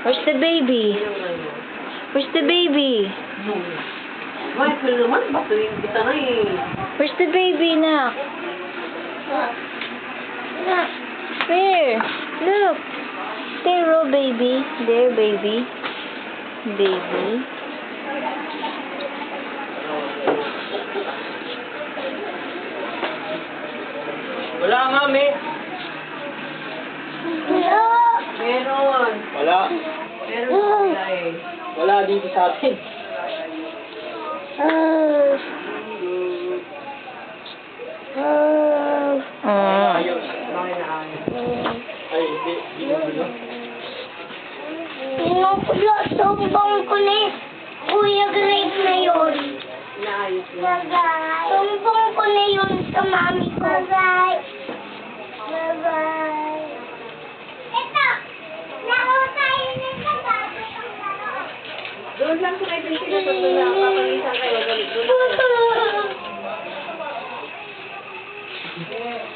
Where's the baby? Where's the baby? Michael naman, batuin kita na eh. Where's the baby, nak? Where? Look. There, oh, baby. There, baby. Baby. Wala nga, me. Meron. Wala. Meron sila eh. Wala dito sa atin. Ayos. Bakit na ayaw? Ay, hindi. Hindi mo bilo. Pinukulo, tumbong ko ni Kuya Grape na yun. Inaayos na. Tumbong ko na yun sa mami ko. Bye-bye. Bye-bye. Ito, laro tayo ng kagabi. Doon lang sa kaibigan ko na